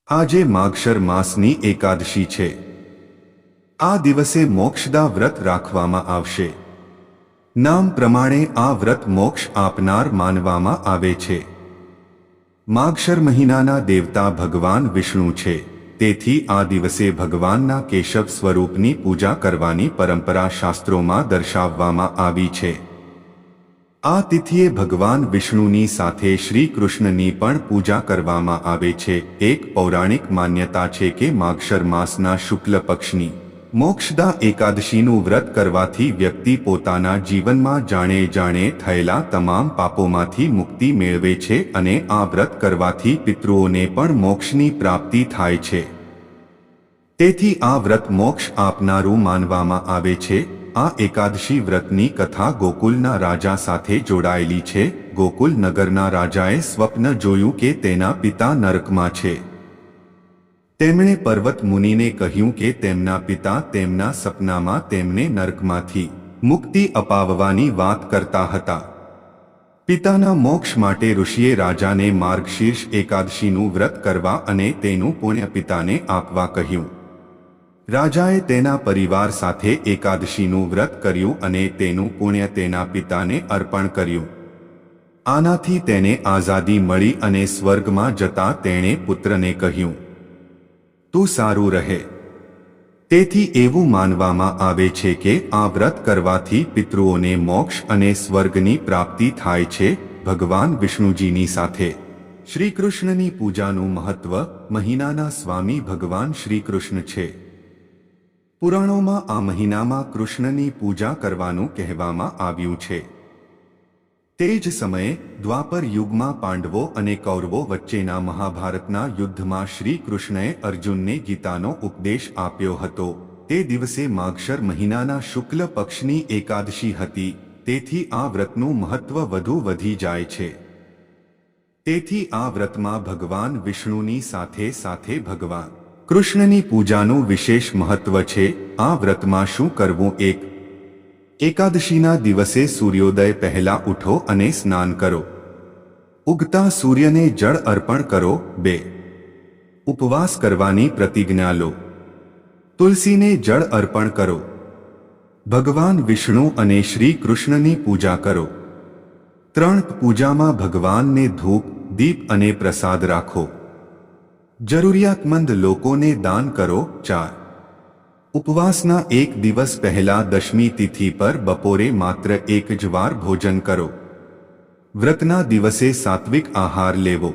આજે માગશર માસની એકાદશી છે। આ દિવસે મોક્ષદા વ્રત રાખવામાં આવશે। નામ પ્રમાણે આ વ્રત મોક્ષ આપનાર માનવામાં આવે છે। માગશર મહિનાના દેવતા ભગવાન વિષ્ણુ છે, તેથી આ દિવસે ભગવાનના કેશવ સ્વરૂપની પૂજા કરવાની પરંપરા શાસ્ત્રોમાં દર્શાવવામાં આવી છે। આ તિથિએ ભગવાન વિષ્ણુની સાથે શ્રી કૃષ્ણની પણ પૂજા કરવામાં આવે છે। એક પૌરાણિક માન્યતા છે કે માગશર માસના શુક્લ પક્ષની મોક્ષદા એકાદશીનું વ્રત કરવાથી વ્યક્તિ પોતાના જીવનમાં જાણે જાણે થયેલા તમામ પાપોમાંથી મુક્તિ મેળવે છે અને આ વ્રત કરવાથી પિતૃઓને પણ મોક્ષની પ્રાપ્તિ થાય છે। તેથી આ વ્રત મોક્ષ આપનારું માનવામાં આવે છે। આ એકાદશી વ્રતની કથા ગોકુલના રાજા સાથે જોડાયેલી છે। ગોકુલ નગરના રાજાએ સ્વપ્ન જોયું કે તેના પિતા નરકમાં છે। તેમણે પર્વત મુનિને કહ્યું કે તેમના પિતા તેમના સપનામાં તેમને નરકમાંથી મુક્તિ અપાવવાની વાત કરતા હતા। પિતાના મોક્ષ માટે ઋષિએ રાજાને માર્ગશીર્ષ એકાદશીનું વ્રત કરવા અને તેનું પુણ્ય પિતાને આપવા કહ્યું। રાજાએ તેના પરિવાર સાથે એકાદશીનું વ્રત કર્યું અને તેનું પુણ્ય તેના પિતાને અર્પણ કર્યું। આનાથી તેને આઝાદી મળી અને સ્વર્ગમાં જતા તેણે પુત્રને કહ્યું, તું સારું રહે। તેથી એવું માનવામાં આવે છે કે આ વ્રત કરવાથી પિતૃઓને મોક્ષ અને સ્વર્ગની પ્રાપ્તિ થાય છે। ભગવાન વિષ્ણુજીની સાથે શ્રી કૃષ્ણની પૂજાનું મહત્વ। મહિનાના સ્વામી ભગવાન શ્રી કૃષ્ણ છે। પુરાણોમાં આ મહિનામાં કૃષ્ણની પૂજા કરવાનું કહેવામાં આવ્યું છે। તે જ સમયે દ્વાપર યુગમાં પાંડવો અને કૌરવો વચ્ચેના મહાભારતના યુદ્ધમાં શ્રી કૃષ્ણએ અર્જુનને ગીતાનો ઉપદેશ આપ્યો હતો। તે દિવસે માગશર મહિનાના શુક્લ પક્ષની એકાદશી હતી, તેથી આ વ્રતનું મહત્વ વધુ વધી જાય છે। તેથી આ વ્રતમાં ભગવાન વિષ્ણુની સાથે સાથે ભગવાન કૃષ્ણની પૂજાનું વિશેષ મહત્વ છે। આ વ્રતમાં શું કરવું? એકાદશીના દિવસે સૂર્યોદય પહેલા ઉઠો અને સ્નાન કરો। ઉગતા સૂર્યને જળ અર્પણ કરો। 2. ઉપવાસ કરવાની પ્રતિજ્ઞા લો। તુલસીને જળ અર્પણ કરો। ભગવાન વિષ્ણુ અને શ્રી કૃષ્ણની પૂજા કરો। 3. પૂજામાં ભગવાનને ધૂપ, દીપ અને પ્રસાદ રાખો। જરૂરિયાતમંદ લોકોને દાન કરો। 4. ઉપવાસના એક દિવસ પહેલા દશમી તિથિ પર બપોરે માત્ર એક જ વાર ભોજન કરો। વ્રતના દિવસે સાત્વિક આહાર લેવો।